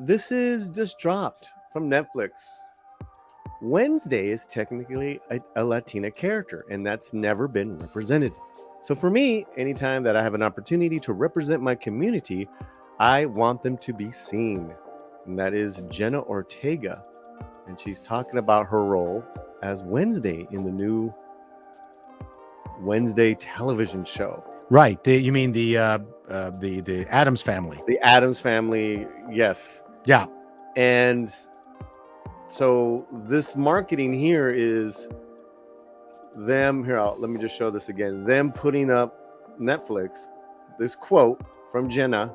This is just dropped from Netflix. Wednesday is technically a Latina character, and that's never been represented. So for me, anytime that I have an opportunity to represent my community, I want them to be seen. And that is Jenna Ortega. And she's talking about her role as Wednesday in the new Wednesday television show. Right. You mean the Addams Family? The Addams Family, yes. Yeah. And so this marketing here is them here. Let me just show this again. Them putting up Netflix. This quote from Jenna,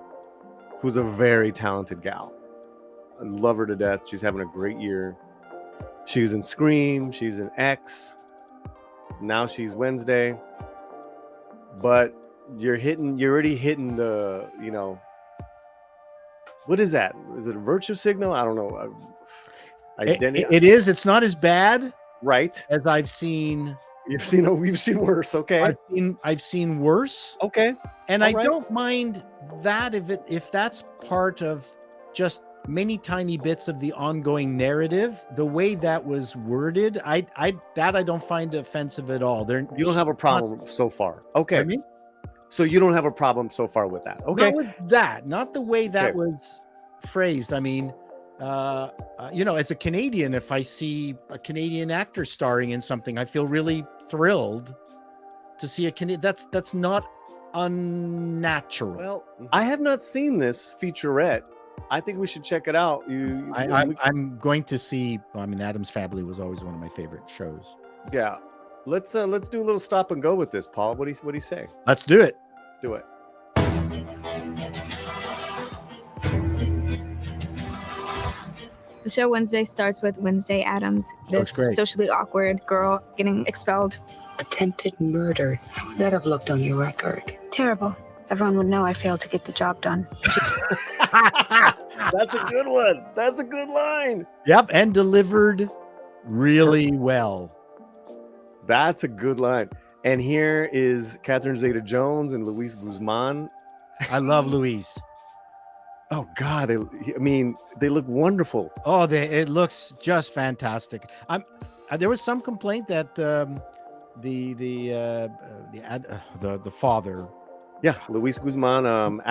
who's a very talented gal. I love her to death. She's having a great year. She was in Scream. She's in X. Now she's Wednesday. But you're already hitting the, what is that? Is it a virtue signal? I don't know. It is. It's not as bad, right? As I've seen. We've seen worse. Okay. I've seen worse. Okay. And I don't mind that if that's part of just many tiny bits of the ongoing narrative. The way that was worded, I don't find offensive at all. You don't have a problem so far. Okay. So you don't have a problem so far with that. Okay. Not with that. Not the way that was phrased. I mean, as a Canadian, if I see a Canadian actor starring in something, I feel really thrilled to see a Canadian. That's not unnatural. Well, I have not seen this featurette. I think we should check it out. I'm going to see. I mean, Addams Family was always one of my favorite shows. Yeah, let's do a little stop and go with this, Paul. What do you say? Let's do it. Let's do it. The show Wednesday starts with Wednesday Addams, this socially awkward girl getting expelled. Attempted murder. How would that have looked on your record? Terrible. Everyone would know I failed to get the job done. That's a good one. That's a good line. Yep, and delivered really well. That's a good line. And here is Catherine Zeta-Jones and Luis Guzman. I love Luis. Oh God, they look wonderful. Oh, it looks just fantastic. There was some complaint that the father, Luis Guzman,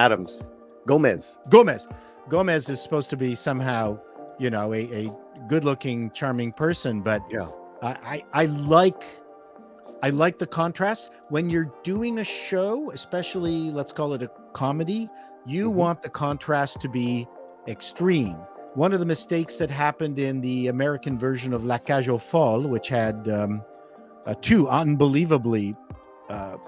Gomez is supposed to be somehow, a good-looking, charming person, but I like the contrast when you're doing a show, especially let's call it a comedy. You want the contrast to be extreme. One of the mistakes that happened in the American version of La Cage aux Folles, which had two unbelievably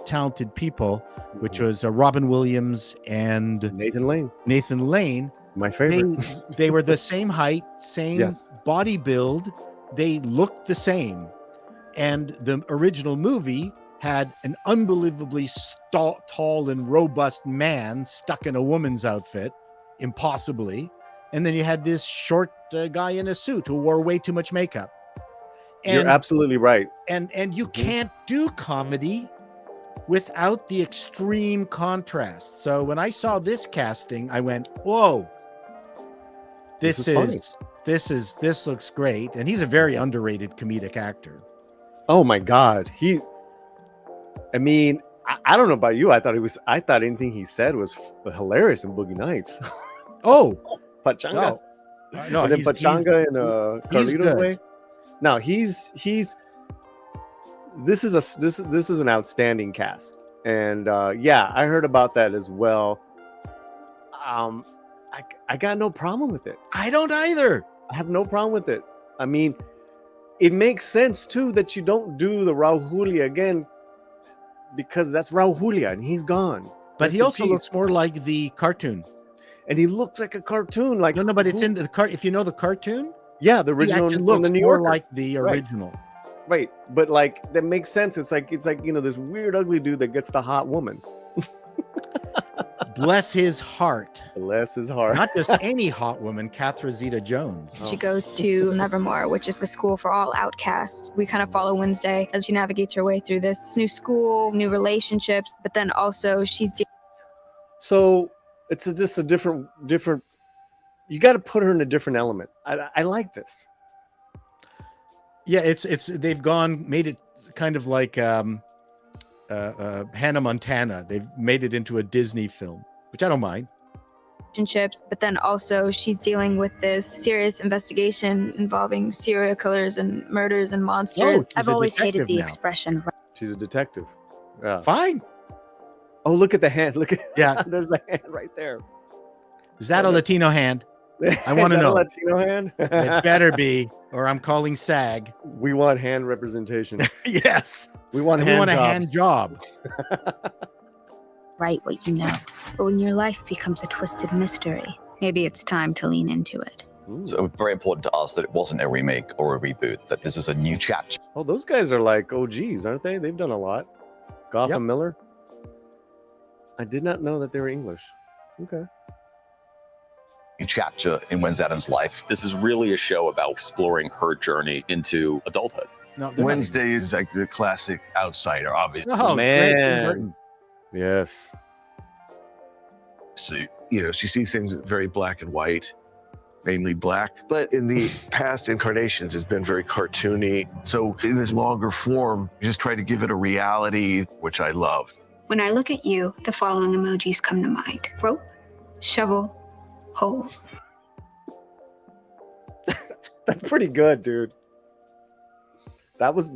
talented people, which was Robin Williams and Nathan Lane. My favorite. They were the same height, same body build. They looked the same. And the original movie had an unbelievably tall and robust man stuck in a woman's outfit, impossibly. And then you had this short guy in a suit who wore way too much makeup. And, you're absolutely right. And you can't do comedy without the extreme contrast. So when I saw this casting, I went, "Whoa, this looks great." And he's a very underrated comedic actor. Oh my God, I don't know about you. I thought anything he said was hilarious in Boogie Nights. Oh, Pachanga. No, and then Pachanga in Carlito's Way. No, this is an outstanding cast, and I heard about that as well. I got no problem with it. I don't either. I have no problem with it. I mean, it makes sense too that you don't do the Raul Julia again, because that's Raul Julia and he's gone. But he also looks more like the cartoon. And he looks like a cartoon. Like no, but it's in the if you know the cartoon. Yeah, the original he looks the New more like the original. Right. But like that makes sense. It's like this weird ugly dude that gets the hot woman. Bless his heart. Bless his heart. Not just any hot woman, Catherine Zeta-Jones. She goes to Nevermore, which is a school for all outcasts. We kind of follow Wednesday as she navigates her way through this new school, new relationships, but then also she's... So it's just a different you got to put her in a different element. I like this. Yeah, they've made it kind of like Hannah Montana. They've made it into a Disney film, which I don't mind. Relationships, but then also she's dealing with this serious investigation involving serial killers and murders and monsters. she's I've a always hated detective the now. expression. She's a detective. Yeah. Fine. Oh, look at the hand. Look at Yeah. There's a hand right there. Is that a Latino hand? I want to know. A Latino hand? It better be, or I'm calling SAG. We want hand representation. Yes. We want We want a jobs. hand job. Write what you know. But when your life becomes a twisted mystery, maybe it's time to lean into it. So it was very important to us that it wasn't a remake or a reboot, that this was a new chapter. Oh, those guys are like OGs, aren't they? They've done a lot. Gotham Yep. Miller. I did not know that they were English. Okay. New chapter in Wednesday Addams' life. This is really a show about exploring her journey into adulthood. No, they're Wednesday is like the classic outsider, obviously. not. Oh, Man. Yes. So, she sees things very black and white, mainly black. But in the past incarnations, it's been very cartoony. So in this longer form, you just try to give it a reality, which I love. When I look at you, the following emojis come to mind: rope, shovel, hole. That's pretty good, dude. That was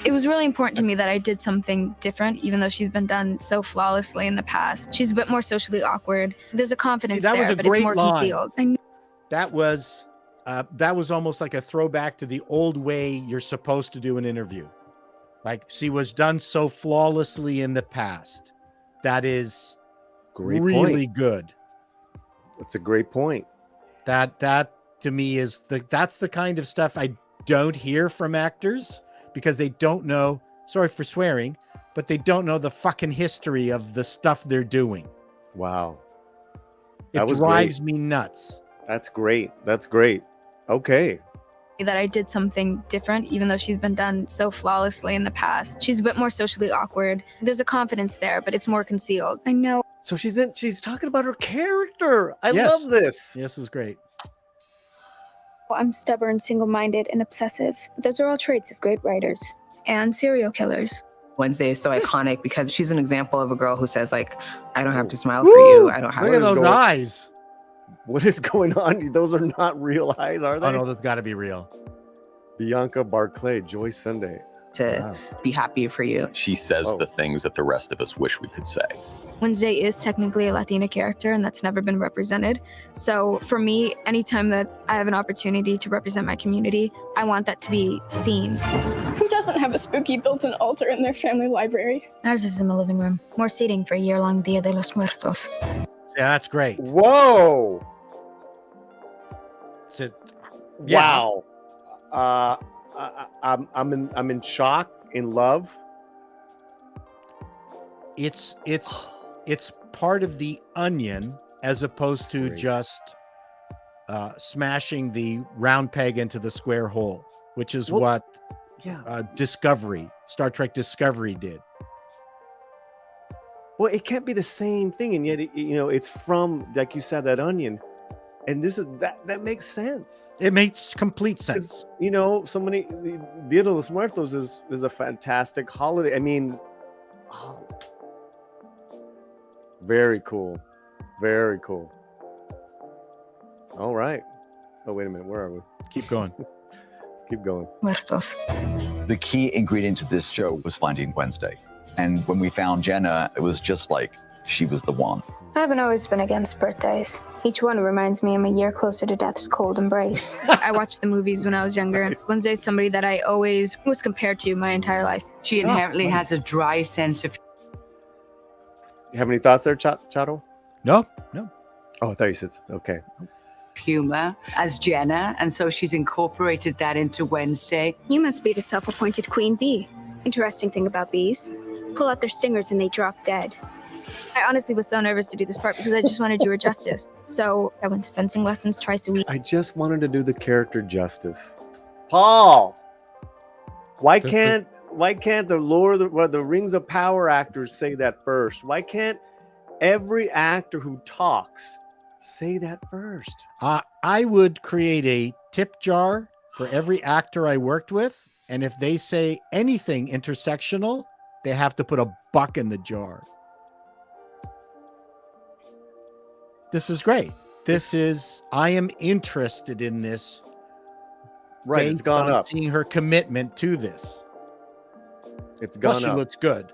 It was really important to me that I did something different, even though she's been done so flawlessly in the past. She's a bit more socially awkward. There's a confidence that was there, a but it's great more line. concealed. That was almost like a throwback to the old way you're supposed to do an interview. Like, she was done so flawlessly in the past. That is great really point. good. That's a great point. That to me that's the kind of stuff I don't hear from actors, because they don't know, sorry for swearing, but they don't know the fucking history of the stuff they're doing. Wow. It That was drives me nuts. That's great. That's great. Okay. That I did something different, even though she's been done so flawlessly in the past. She's a bit more socially awkward. There's a confidence there, but it's more concealed. I know. So she's talking about her character. I Yes. love this. Yes, is great. I'm stubborn, single-minded, and obsessive. But those are all traits of great writers and serial killers. Wednesday is so iconic because she's an example of a girl who says, like, I don't have to smile for you. I don't have Look to. at those eyes. What is going on? Those are not real eyes, are they? Oh no, that's got to be real. Bianca Barclay, Joy Sunday. To be happy for you. She says the things that the rest of us wish we could say. Wednesday is technically a Latina character, and that's never been represented. So for me, anytime that I have an opportunity to represent my community, I want that to be seen. Who doesn't have a spooky built-in altar in their family library? Ours is in the living room. More seating for a year-long Dia de los Muertos. Yeah, that's great. Whoa. Yeah. Wow. I'm in shock, in love. It's part of the onion, as opposed to Great. just smashing the round peg into the square hole, which is Well, what Yeah. Star Trek Discovery did. Well, it can't be the same thing, and yet it's from, like you said, that onion, and this is that makes sense. It makes complete sense. So many. Dia de los Muertos is a fantastic holiday. I mean, very cool, very cool. All right. Oh, wait a minute. Where are we? Keep going. Let's keep going. Muertos. The key ingredient to this show was finding Wednesday. And when we found Jenna, it was just like she was the one. I haven't always been against birthdays. Each one reminds me I'm a year closer to death's cold embrace. I watched the movies when I was younger, and Wednesday's somebody that I always was compared to my entire life. She inherently has a dry sense of You have any thoughts there, Chato? No. Oh, I thought you said okay. humor as Jenna, and so she's incorporated that into Wednesday. You must be the self-appointed queen bee. Interesting thing about bees: pull out their stingers and they drop dead. I honestly was so nervous to do this part because I just wanted to do her justice. So I went to fencing lessons twice a week. I just wanted to do the character justice. Paul, why can't the Lord of the Rings of Power actors say that first? Why can't every actor who talks Say that first. I would create a tip jar for every actor I worked with. And if they say anything intersectional, they have to put a buck in the jar. This is great. I am interested in this. Right, it's gone up. Seeing her commitment to this. It's gone up. Plus, she looks good.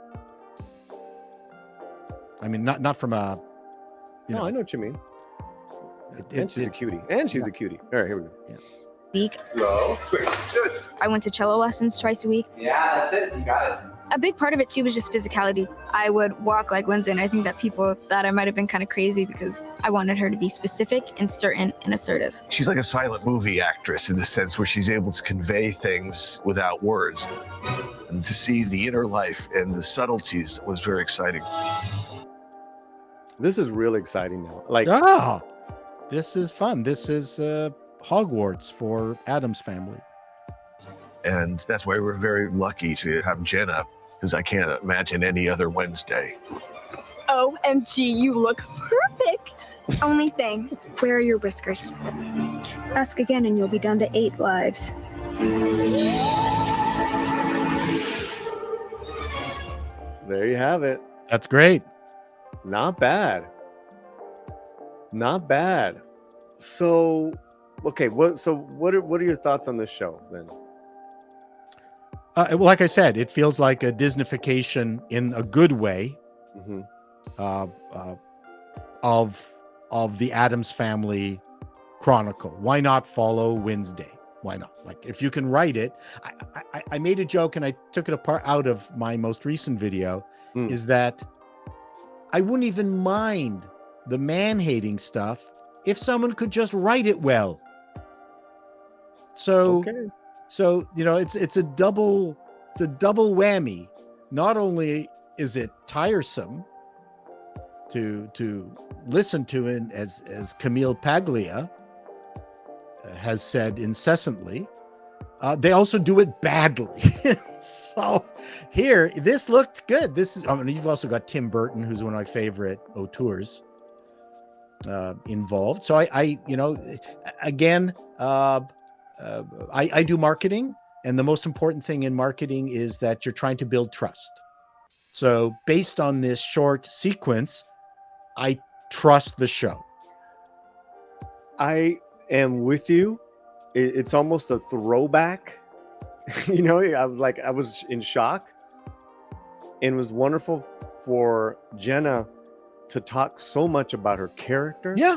I mean, not from a. No, I know what you mean. And she's a cutie. And she's a cutie. All right, here we go. Yeah. Week. Slow, quick, good. I went to cello lessons twice a week. Yeah, that's it. You got it. A big part of it too was just physicality. I would walk like Wednesday, and I think that people thought I might have been kind of crazy because I wanted her to be specific and certain and assertive. She's like a silent movie actress in the sense where she's able to convey things without words. And to see the inner life and the subtleties was very exciting. This is really exciting now. This is fun. This is Hogwarts for Addams Family. And that's why we're very lucky to have Jenna, because I can't imagine any other Wednesday. OMG, you look perfect. Only thing, where are your whiskers? Ask again and you'll be down to 8 lives. There you have it. That's great. Not bad. Not bad. So, okay, what are your thoughts on this show then? Well, like I said, it feels like a Disneyfication in a good way of the Addams Family chronicle. Why not follow Wednesday? Why not? Like, if you can write it, I made a joke and I took it apart out of my most recent video, is that I wouldn't even mind the man-hating stuff if someone could just write it well. So, so it's a double whammy. Not only is it tiresome to listen to, and as Camille Paglia has said incessantly, they also do it badly. So here, this looked good. You've also got Tim Burton, who's one of my favorite auteurs, involved. So I do marketing, and the most important thing in marketing is that you're trying to build trust. So based on this short sequence, I trust the show. I am with you. It's almost a throwback. I was in shock, and it was wonderful for Jenna to talk so much about her character. Yeah.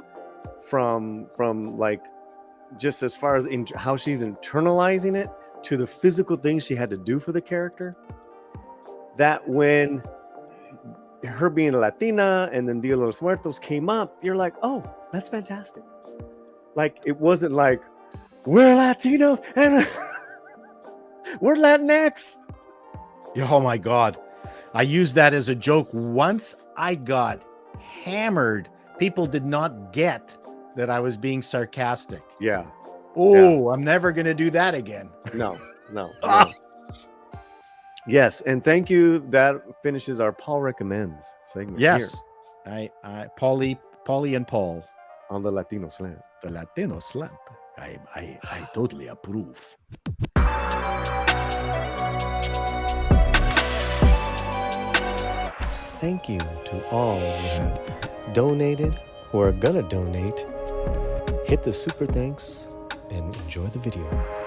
From like, just as far as how she's internalizing it to the physical things she had to do for the character. That when her being a Latina and then Dia de los Muertos came up, you're like, oh, that's fantastic. Like, it wasn't like, we're Latinos and we're Latinx. Oh my God. I used that as a joke once. I got hammered. People did not get that I was being sarcastic. Yeah. Oh, yeah. I'm never going to do that again. No. Yes, and thank you. That finishes our Paul Recommends segment. Yes. Here. Paulie and Paul on the Latino Slant. The Latino Slant. I totally approve. Thank you to all who have donated, who are gonna donate. Hit the super thanks and enjoy the video.